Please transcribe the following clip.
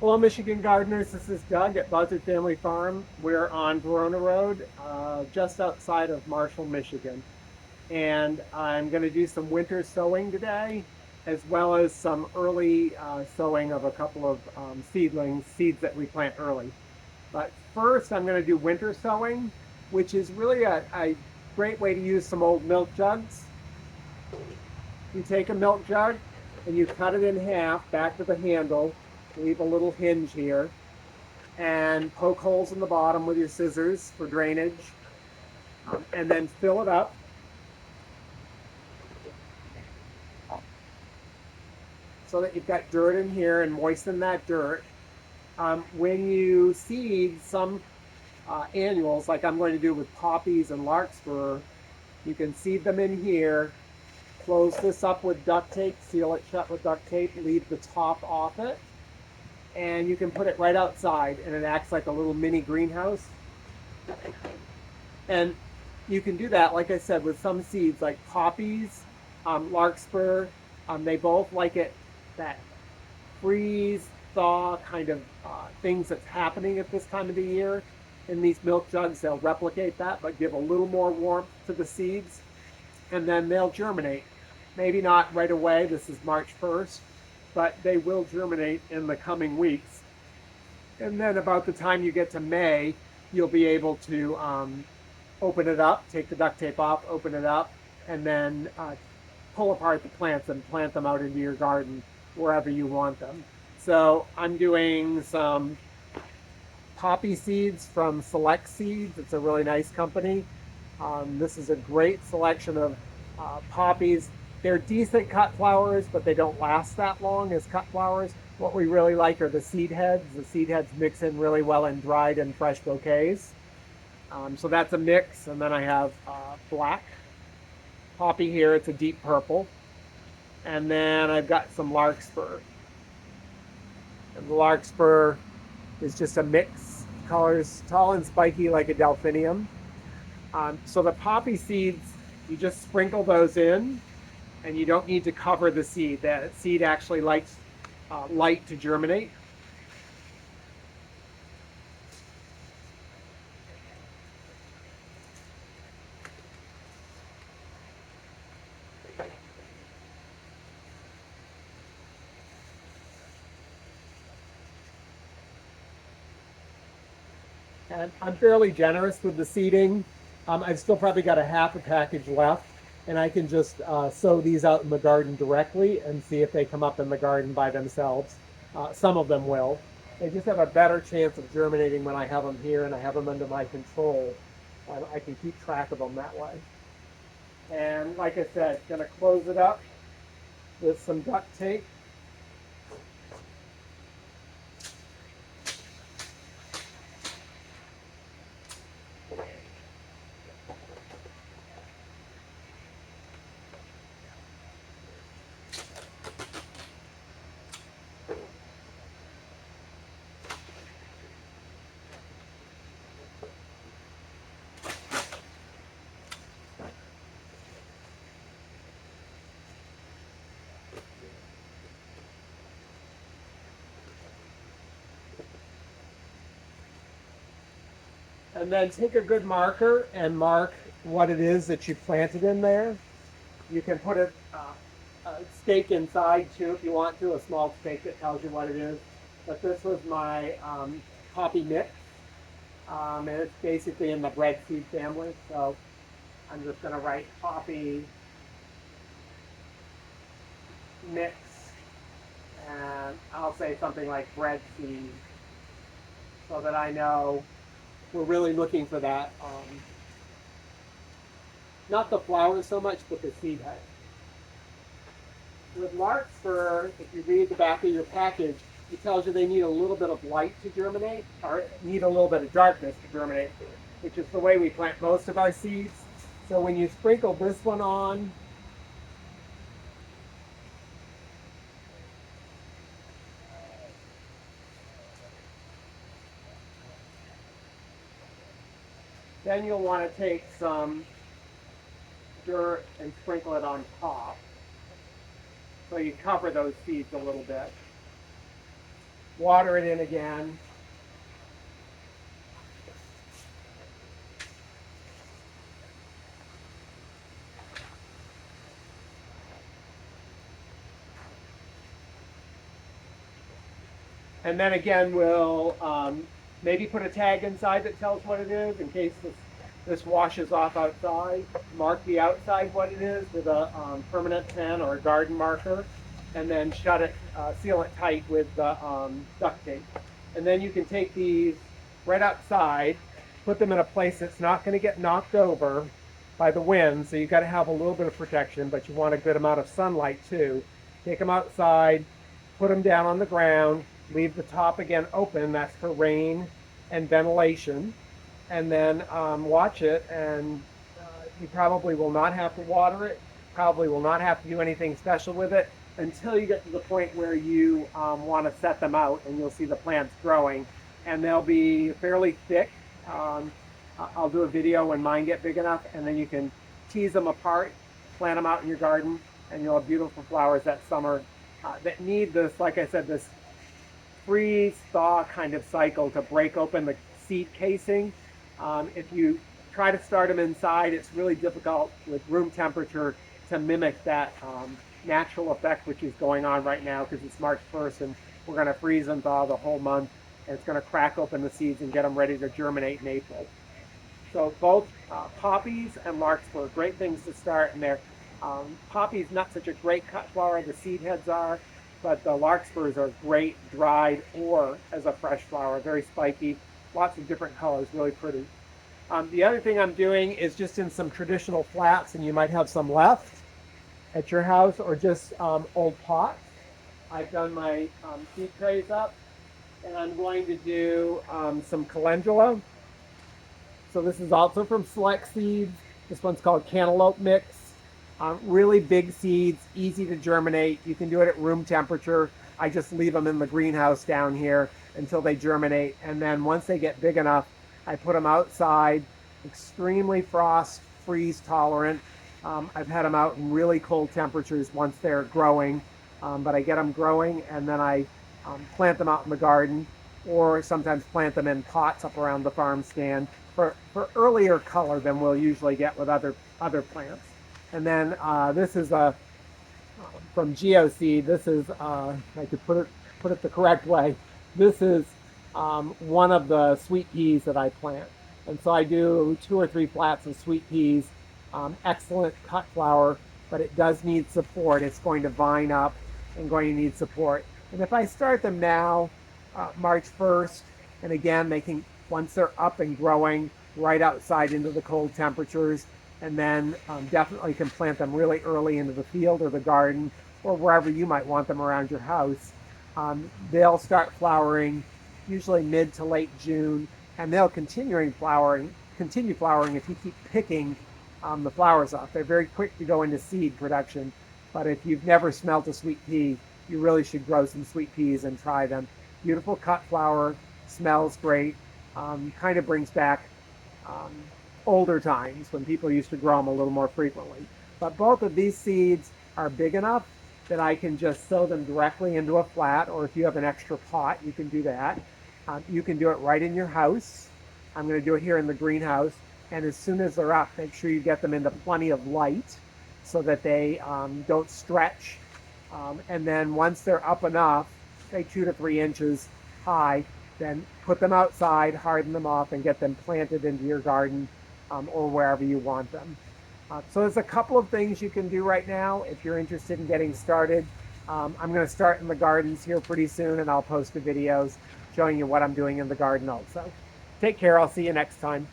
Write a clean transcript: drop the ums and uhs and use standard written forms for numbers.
Hello, Michigan gardeners. This is Doug at Buzzard Family Farm. We're on Verona Road, just outside of Marshall, Michigan. And I'm going to do some winter sowing today, as well as some early sowing of a couple of seedlings, seeds that we plant early. But first, I'm going to do winter sowing, which is really a great way to use some old milk jugs. You take a milk jug and you cut it in half back to the handle, leave a little hinge here, and poke holes in the bottom with your scissors for drainage, and then fill it up. So that you've got dirt in here and moisten that dirt. When you seed some annuals, like I'm going to do with poppies and larkspur, you can seed them in here, close this up with duct tape, seal it shut with duct tape, leave the top off it, and you can put it right outside and it acts like a little mini greenhouse. And you can do that, like I said, with some seeds like poppies, larkspur. They both like it, that freeze, thaw kind of things that's happening at this time of the year. In these milk jugs, they'll replicate that, but give a little more warmth to the seeds, and then they'll germinate. Maybe not right away, this is March 1st, but they will germinate in the coming weeks. And then about the time you get to May, you'll be able to open it up, take the duct tape off, open it up, and then pull apart the plants and plant them out into your garden wherever you want them. So I'm doing some poppy seeds from Select Seeds. It's a really nice company. This is a great selection of poppies. They're decent cut flowers, but they don't last that long as cut flowers. What we really like are the seed heads. The seed heads mix in really well in dried and fresh bouquets. So that's a mix. And then I have black poppy here. It's a deep purple. And then I've got some larkspur. And the larkspur is just a mix. Colors tall and spiky like a delphinium. So the poppy seeds, you just sprinkle those in, and you don't need to cover the seed. That seed actually likes light to germinate. And I'm fairly generous with the seeding. I've still probably got a half a package left, and I can just sow these out in the garden directly and see if they come up in the garden by themselves. Some of them will. They just have a better chance of germinating when I have them here and I have them under my control. I can keep track of them that way. And like I said, going to close it up with some duct tape. And then take a good marker and mark what it is that you planted in there. You can put a stake inside too if you want to, a small stake that tells you what it is. But this was my poppy mix. And it's basically in the bread seed family. So I'm just going to write poppy mix, and I'll say something like bread seed so that I know we're really looking for that. Not the flowers so much, but the seed head. With larkspur, if you read the back of your package, it tells you they need a little bit of light to germinate, or need a little bit of darkness to germinate, which is the way we plant most of our seeds. So when you sprinkle this one on, then you'll want to take some dirt and sprinkle it on top. So you cover those seeds a little bit. water it in again. And then again, we'll maybe put a tag inside that tells what it is in case this washes off outside. Mark the outside what it is with a permanent pen or a garden marker, and then shut it, seal it tight with duct tape. And then you can take these right outside, put them in a place that's not going to get knocked over by the wind, so you've got to have a little bit of protection, but you want a good amount of sunlight too. Take them outside, put them down on the ground, leave the top again open, that's for rain and ventilation, and then watch it, and you probably will not have to water it, probably will not have to do anything special with it until you get to the point where you want to set them out, and you'll see the plants growing, and they'll be fairly thick. I'll do a video when mine get big enough, and then you can tease them apart, plant them out in your garden, and you'll have beautiful flowers that summer that need this, like I said, this freeze thaw kind of cycle to break open the seed casing. If you try to start them inside, it's really difficult with room temperature to mimic that natural effect which is going on right now, because it's March 1st and we're going to freeze and thaw the whole month, and it's going to crack open the seeds and get them ready to germinate in April. So both poppies and larkspur, great things to start in there. Poppy's not such a great cut flower, the seed heads are, but the larkspurs are great dried or as a fresh flower, very spiky, lots of different colors, really pretty. The other thing I'm doing is just in some traditional flats, and you might have some left at your house, or just old pots. I've done my seed trays up, and I'm going to do some calendula. So this is also from Select Seeds. This one's called Cantaloupe Mix. Really big seeds, easy to germinate. You can do it at room temperature. I just leave them in the greenhouse down here until they germinate. And then once they get big enough, I put them outside, extremely frost, freeze tolerant. I've had them out in really cold temperatures once they're growing, but I get them growing, and then I plant them out in the garden, or sometimes plant them in pots up around the farm stand for earlier color than we'll usually get with other plants. And then this is from GeoSeed. This is, I could put it the correct way. This is one of the sweet peas that I plant. And so I do 2 or 3 flats of sweet peas. Excellent cut flower, but it does need support. It's going to vine up and going to need support. And if I start them now, March 1st, and again, they can, once they're up and growing, right outside into the cold temperatures, and then definitely can plant them really early into the field or the garden or wherever you might want them around your house. They'll start flowering usually mid to late June, and they'll continue flowering if you keep picking the flowers off. They're very quick to go into seed production, but if you've never smelt a sweet pea, you really should grow some sweet peas and try them. Beautiful cut flower, smells great, kind of brings back older times when people used to grow them a little more frequently. But both of these seeds are big enough that I can just sow them directly into a flat, or if you have an extra pot, you can do that. You can do it right in your house. I'm going to do it here in the greenhouse. And as soon as they're up, make sure you get them into plenty of light so that they don't stretch. And then once they're up enough, say 2 to 3 inches high, then put them outside, harden them off, and get them planted into your garden or wherever you want them. So there's a couple of things you can do right now if you're interested in getting started. I'm going to start in the gardens here pretty soon, and I'll post the videos showing you what I'm doing in the garden also. Take care. I'll see you next time.